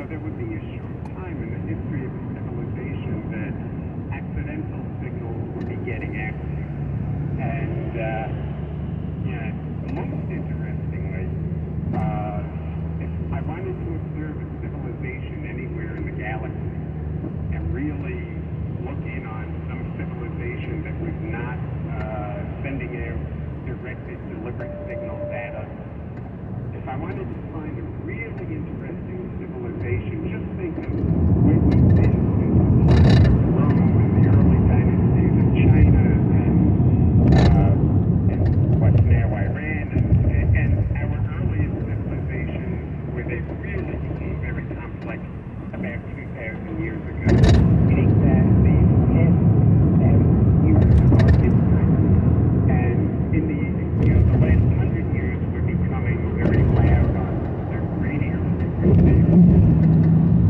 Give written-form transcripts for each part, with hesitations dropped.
there would be a short time in the history of civilization that accidental signals would be getting out. And, most interestingly, if I wanted to observe a civilization anywhere in the galaxy and really look in on some civilization that was not sending out directed, deliberate signals at us, if I wanted to find a really interesting civilization, just think of where we've been since Rome and the early dynasties of China and what's now Iran and our earliest civilizations where they really became very complex about 2,000 years ago. Take that, these 10,000 years of our history, and in the last 100 years we're becoming very loud on the radio frequencies.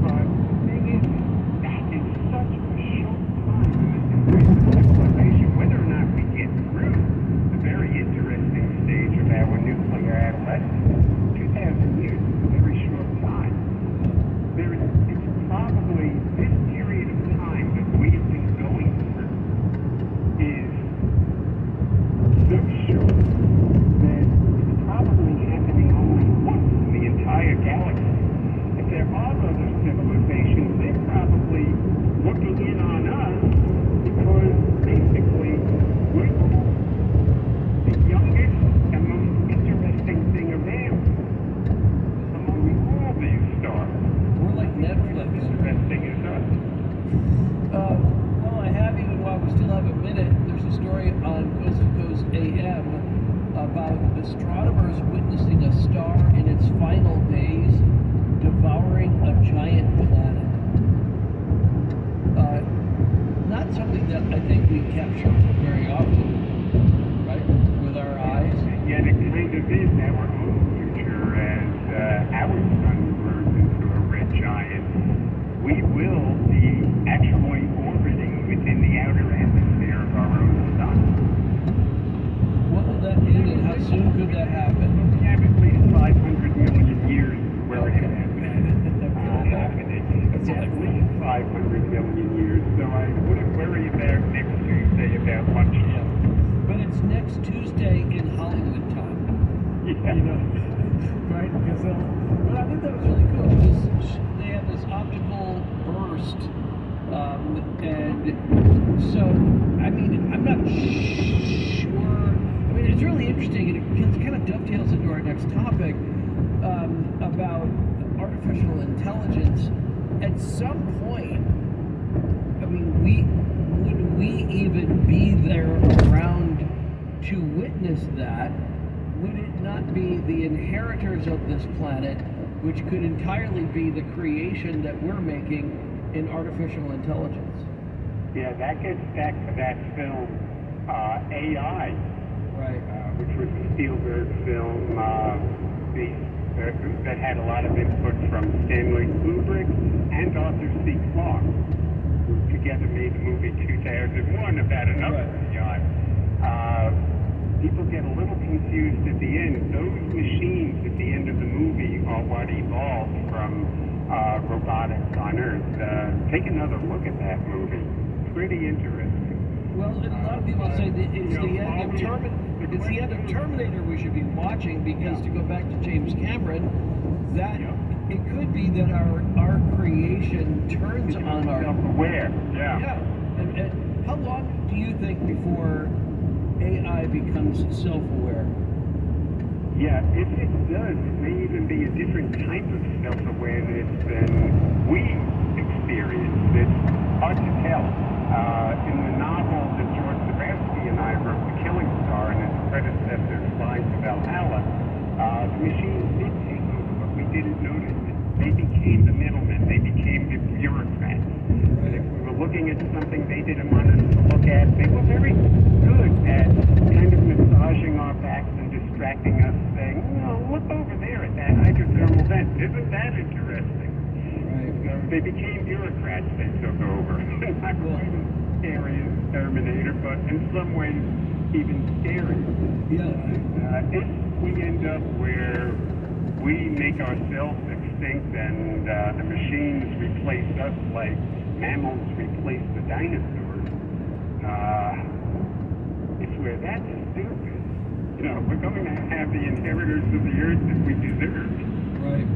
But the thing is, that is such a short time in the history of civilization. Whether or not we get through the very interesting stage of our nuclear adolescence, 2,000 years is a very short time. It's probably this period of time that we have been going through is so short that it's probably happening only once in the entire galaxy. If there are other civilizations, they're probably looking in on us because basically we're the youngest and most interesting thing around among all these stars. We're like Netflix. Interesting as us. Well, I have, even while we still have a minute, there's a story on Coast to Coast AM about astronomers witnessing a star in its final days devouring a giant planet. Not something that I think we capture very often, right, with our eyes. Yet it kind of is our own future as our sun grows into a red giant. We will be actually orbiting within the outer atmosphere of our own sun. What will that mean, and how soon could that happen? We have at least 500 million years where it has happening. It's at least 500 million years, so I wouldn't worry about next Tuesday about lunchtime. But it's next Tuesday in Hollywood time. Yeah. You know, right? Because, but I think that was really cool because they had this optical burst, and so I mean, I'm not sure. I mean, it's really interesting, and it kind of dovetails into our next topic about artificial intelligence. At some point, I mean, would we even be there around to witness that? Would it not be the inheritors of this planet, which could entirely be the creation that we're making in artificial intelligence? Yeah, that gets back to that film, AI, Right. which was a Spielberg film that had a lot of input from Stanley Kubrick and Arthur C. Clarke, who together made the movie 2001 about another AI. People get a little confused at the end. Those machines at the end of the movie are what evolved from robotics on Earth. Take another look at that movie. Pretty interesting. Well, and a lot of people say that it's the end of Terminator we should be watching, because to go back to James Cameron, that it could be that our creation turns on our self-aware. Yeah. And how long do you think before AI becomes self-aware? Yeah, if it does, it may even be a different type of self-awareness than we experience. It's hard to tell. In the novel that George Zabowski and I wrote, The Killing Star, and its predecessor, Flies to Valhalla, the machines did take over, but we didn't notice it. They became the middlemen. They became the bureaucrats. And if we were looking at something they didn't want us to look at, they were very good at kind of massaging our backs and distracting us, saying, look over there at that hydrothermal vent. Isn't that interesting? Right. So they became bureaucrats. They took over. Not quite as scary as Terminator, but in some ways even scary. Yeah. If we end up where we make ourselves extinct and the machines replace us like mammals replace the dinosaurs, if we're that stupid, we're going to have the inheritors of the earth that we deserve. Right.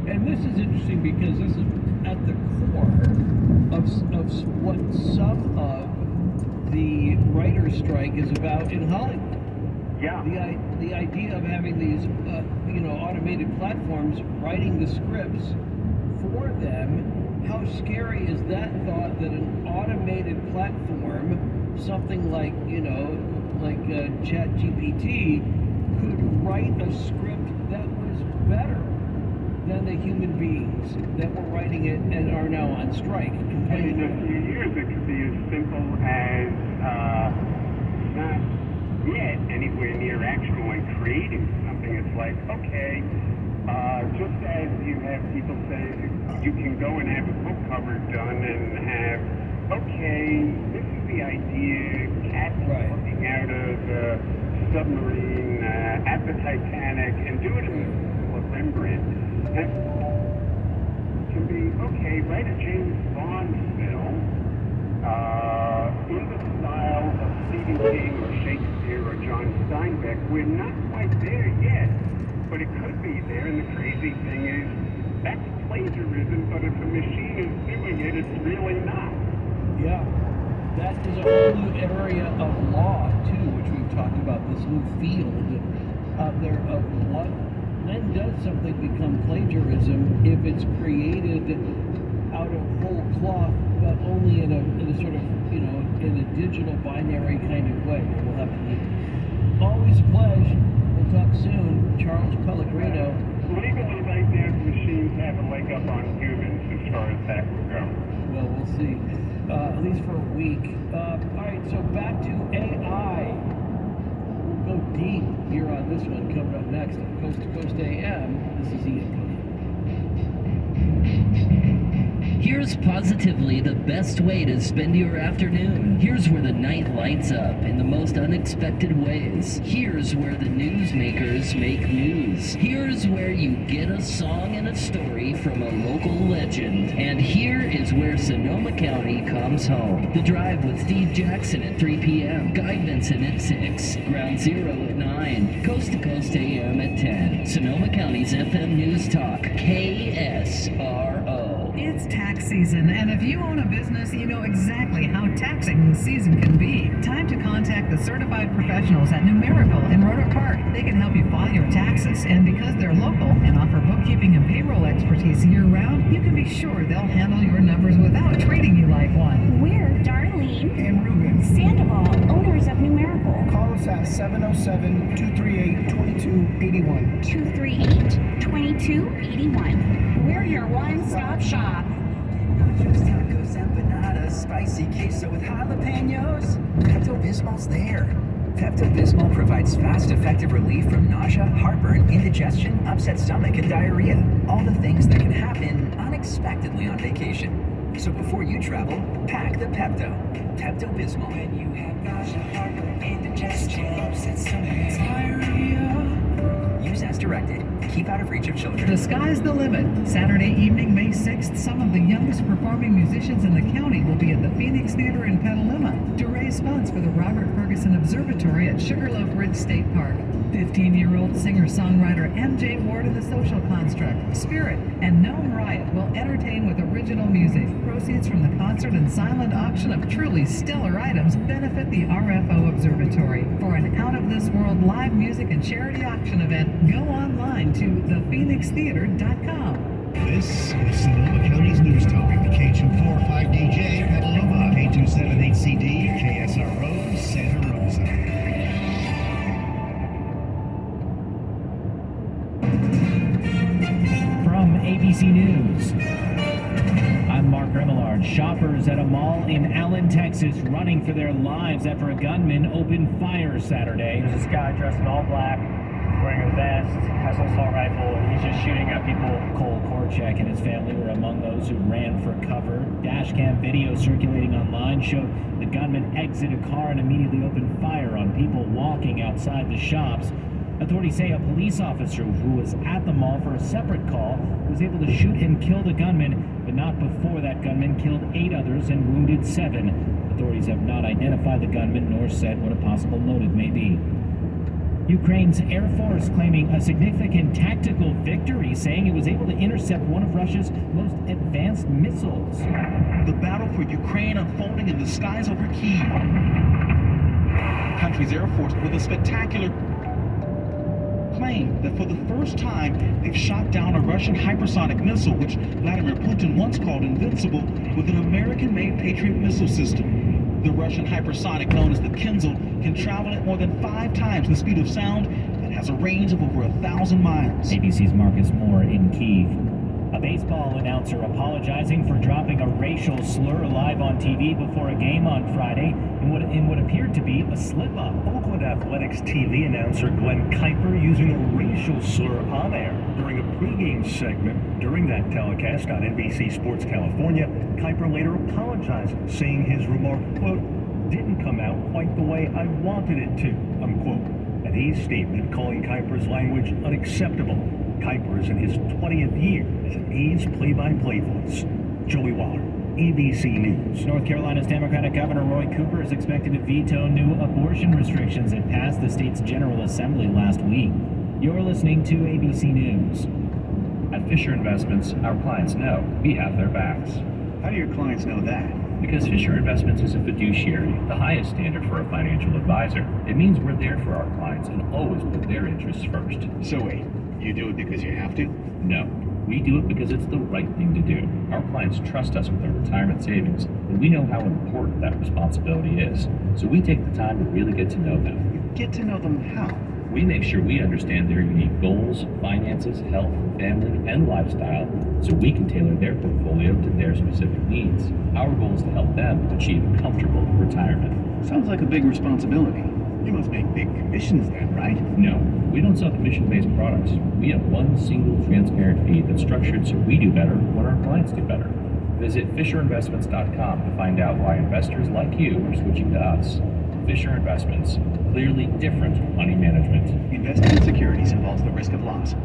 And this is interesting because this is at the core of what some of the writer's strike is about in Hollywood. Yeah. The idea of having these, automated platforms writing the scripts for them. How scary is that thought that an automated platform, something like, ChatGPT, could write a script that was better than the human beings that were writing it and are now on strike. And in a few years, it could be as simple as not yet anywhere near actually creating something. It's like, okay, just as you have people say you can go and have a book cover done and have, okay, this is the idea, cats looking out of the submarine at the Titanic, and do it in the Rembrandt. That can be, okay, write a James Bond film in the style of Stephen King or Shakespeare or John Steinbeck. We're not quite there yet, but it could be there, and the crazy thing is, that's plagiarism, but if a machine is doing it, it's really not. Yeah. That is a whole new area of law, too, which we've talked about, this new field out there of when does something become plagiarism if it's created out of whole cloth, but only in a sort of, in a digital binary kind of way. We'll have to meet. Always a pleasure. We'll talk soon. Charles Pellegrino. Legally, right now, machines have a leg up on humans as far as that will go. Well, we'll see. At least for a week. All right, so back to AI. We'll go deep here on this one. Coming up next on Coast to Coast AM. This is Ian. Here's positively the best way to spend your afternoon. Here's where the night lights up in the most unexpected ways. Here's where the newsmakers make news. Here's where you get a song and a story from a local legend. And here is where Sonoma County comes home. The Drive with Steve Jackson at 3 p.m. Guy Benson at 6. Ground Zero at 9. Coast to Coast AM at 10. Sonoma County's FM News Talk. KSRO. It's tax season, and if you own a business, you know exactly how taxing the season can be. Time to contact the certified professionals at Numerical in Roder Park. They can help you file your taxes, and because they're local and offer bookkeeping and payroll expertise year-round, you can be sure they'll handle your numbers without treating you like one. We're Darlene and Ruben Sandoval, owners of Numerical. Call us at 707-238-2281. 238-2281. We're your one-stop shop. Nachos, tacos, empanadas, spicy queso with jalapenos. Pepto-Bismol's there. Pepto-Bismol provides fast, effective relief from nausea, heartburn, indigestion, upset stomach, and diarrhea. All the things that can happen unexpectedly on vacation. So before you travel, pack the Pepto. Pepto-Bismol. When you have nausea, heartburn, indigestion, upset stomach, diarrhea. Use as directed. Keep out of reach of children. The sky's the limit. Saturday evening, May 6th, some of the youngest performing musicians in the county will be at the Phoenix Theater in Petaluma to raise funds for the Robert Ferguson Observatory at Sugarloaf Ridge State Park. 15-year-old singer-songwriter M.J. Ward and the Social Construct, Spirit, and Gnome Riot will entertain with original music. Proceeds from the concert and silent auction of truly stellar items benefit the RFO Observatory. For an out-of-this-world live music and charity auction event, go online to thephoenixtheater.com. This is Sonoma County's News Talk. The K245 DJ, Petaluma, K278CD, KSRO, Santa Rosa. From ABC News, I'm Mark Remillard. Shoppers at a mall in Allen, Texas, running for their lives after a gunman opened fire Saturday. There's this guy dressed in all black, wearing a vest, has an assault rifle, and he's just shooting at people. Cole Korchak and his family were among those who ran for cover. DashCam video circulating online showed the gunman exit a car and immediately opened fire on people walking outside the shops. Authorities say a police officer who was at the mall for a separate call was able to shoot and kill the gunman, but not before that gunman killed 8 others and wounded 7. Authorities have not identified the gunman nor said what a possible motive may be. Ukraine's Air Force claiming a significant tactical victory, saying it was able to intercept one of Russia's most advanced missiles. The battle for Ukraine unfolding in the skies over Kyiv. The country's Air Force with a spectacular claim that for the first time they've shot down a Russian hypersonic missile, which Vladimir Putin once called invincible, with an American-made Patriot missile system. The Russian hypersonic, known as the Kinzhal, can travel at more than 5 times the speed of sound and has a range of over 1,000 miles. ABC's Marcus Moore in Kyiv. A baseball announcer apologizing for dropping a racial slur live on TV before a game on Friday in what appeared to be a slip-up. Oakland Athletics TV announcer Glenn Kuiper using a racial slur on air during a pregame segment. During that telecast on NBC Sports California, Kuiper later apologized, saying his remark, quote, didn't come out quite the way I wanted it to, unquote. And his statement calling Kuiper's language unacceptable. Kuiper is in his 20th year as an A's play-by-play voice. Joey Waller, ABC News. North Carolina's Democratic Governor Roy Cooper is expected to veto new abortion restrictions that passed the state's General Assembly last week. You're listening to ABC News. At Fisher Investments, our clients know we have their backs. How do your clients know that? Because Fisher Investments is a fiduciary, the highest standard for a financial advisor. It means we're there for our clients and always put their interests first. So wait, you do it because you have to? No, we do it because it's the right thing to do. Our clients trust us with their retirement savings, and we know how important that responsibility is. So we take the time to really get to know them. You get to know them how? We make sure we understand their unique goals, finances, health, family, and lifestyle, so we can tailor their portfolio to their specific needs. Our goal is to help them achieve a comfortable retirement. Sounds like a big responsibility. You must make big commissions then, right? No, we don't sell commission-based products. We have one single transparent fee that's structured so we do better when our clients do better. Visit FisherInvestments.com to find out why investors like you are switching to us. Fisher Investments, clearly different money management. Investing in securities involves the risk of loss.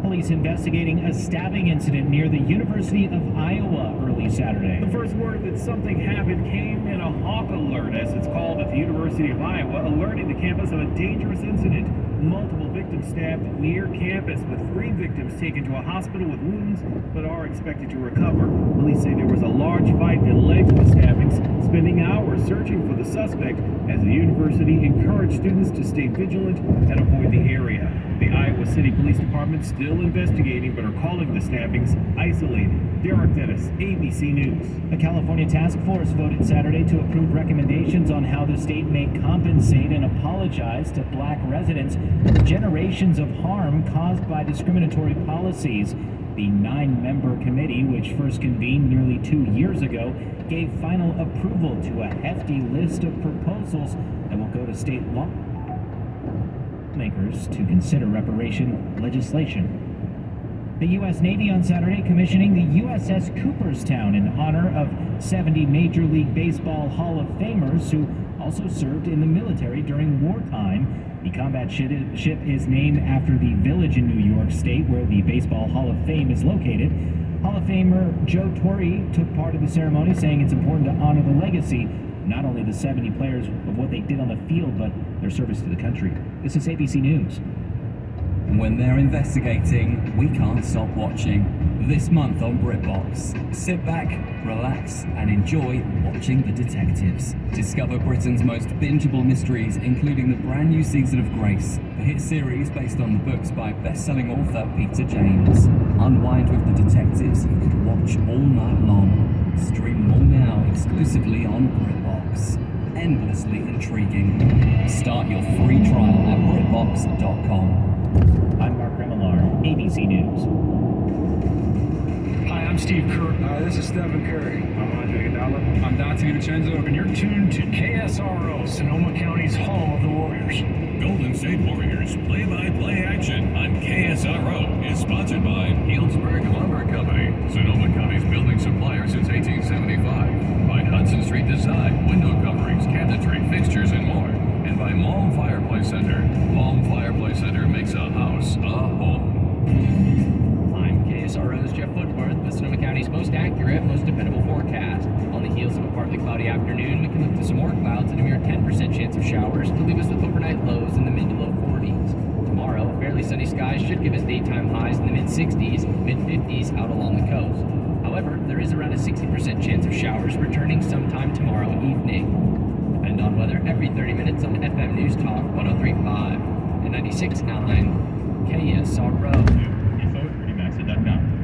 Police investigating a stabbing incident near the University of Iowa early Saturday. The first word that something happened came in a hawk alert, as it's called at the University of Iowa, alerting the campus of a dangerous incident. Multiple victims stabbed near campus, with 3 victims taken to a hospital with wounds, but are expected to recover. Police say there was a large fight that led to the stabbings, spending hours searching for the suspect as the university encouraged students to stay vigilant and avoid the area. The Iowa City Police Department still investigating, but are calling the stabbings isolated. Derek Dennis, ABC News. A California task force voted Saturday to approve recommendations on how the state may compensate and apologize to black residents for generations of harm caused by discriminatory policies. The 9-member committee, which first convened nearly 2 years ago, gave final approval to a hefty list of proposals that will go to state lawmakers to consider reparation legislation. The U.S. Navy on Saturday commissioning the USS Cooperstown in honor of 70 Major League Baseball Hall of Famers who also served in the military during wartime. The combat ship is named after the village in New York State where the Baseball Hall of Fame is located. Hall of Famer Joe Torre took part of the ceremony, saying it's important to honor the legacy, not only the 70 players of what they did on the field, but their service to the country. This is ABC News. When they're investigating, we can't stop watching. This month on BritBox, sit back, relax, and enjoy watching The Detectives. Discover Britain's most bingeable mysteries, including the brand new season of Grace, the hit series based on the books by best-selling author Peter James. Unwind with The Detectives you could watch all night long. Stream them all now exclusively on BritBox. Endlessly intriguing. Start your free trial at BritBox.com. I'm Mark Remillard, ABC News. Hi, I'm Steve Kerr. Hi, this is Stephen Curry. I'm Andre Iguodala. I'm Dante DiVincenzo. And you're tuned to KSRO, Sonoma County's home of the Warriors. Golden State Warriors play-by-play action on KSRO is sponsored by Healdsburg Lumber Company, Sonoma County's building supplier since 1875. By Hudson Street Design, window coverings, cabinetry, fixtures, and more. And by Malm Fireplace Center, KSRO's Jeff Woodworth with Sonoma County's most accurate, most dependable forecast. On the heels of a partly cloudy afternoon, we can look to some more clouds and a mere 10% chance of showers to leave us with overnight lows in the mid to low 40s. Tomorrow, fairly sunny skies should give us daytime highs in the mid-60s, mid-50s out along the coast. However, there is around a 60% chance of showers returning sometime tomorrow evening. Depend on weather every 30 minutes on FM News Talk 103.5 and 96.9 KSRO. Info at prettymaxa.com.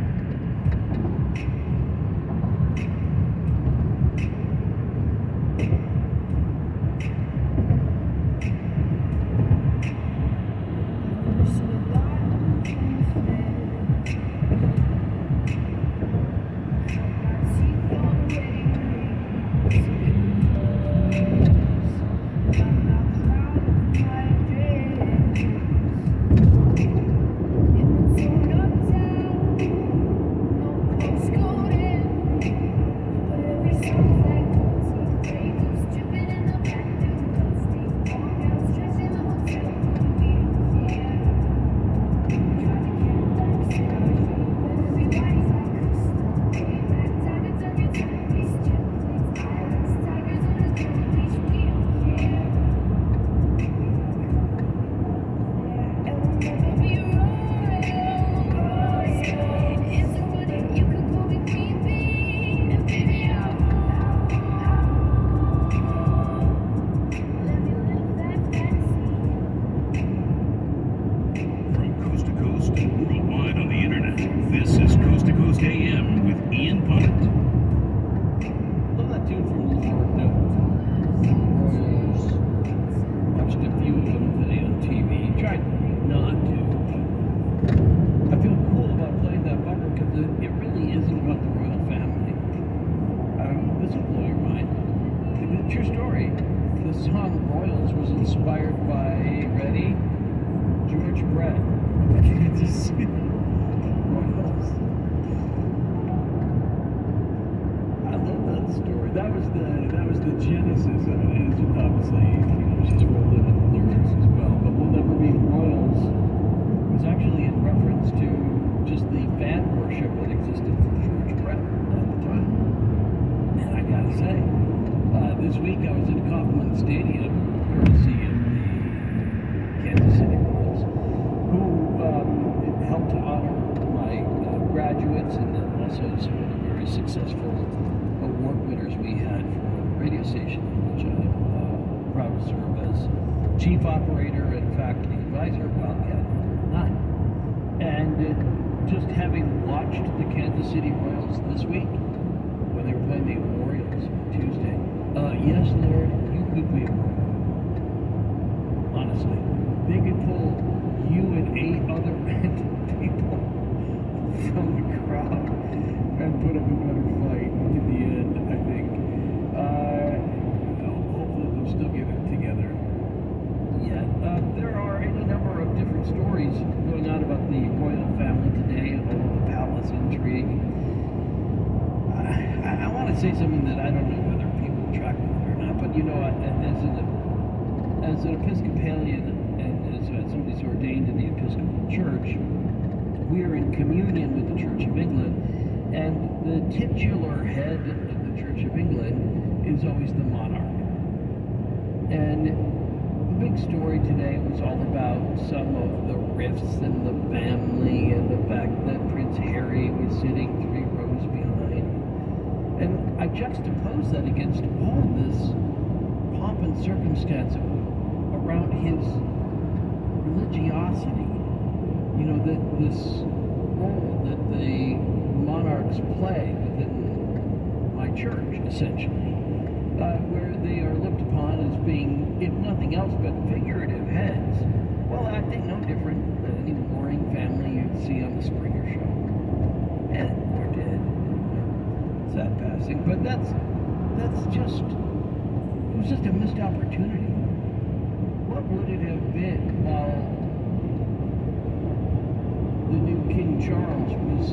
Charles was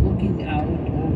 looking out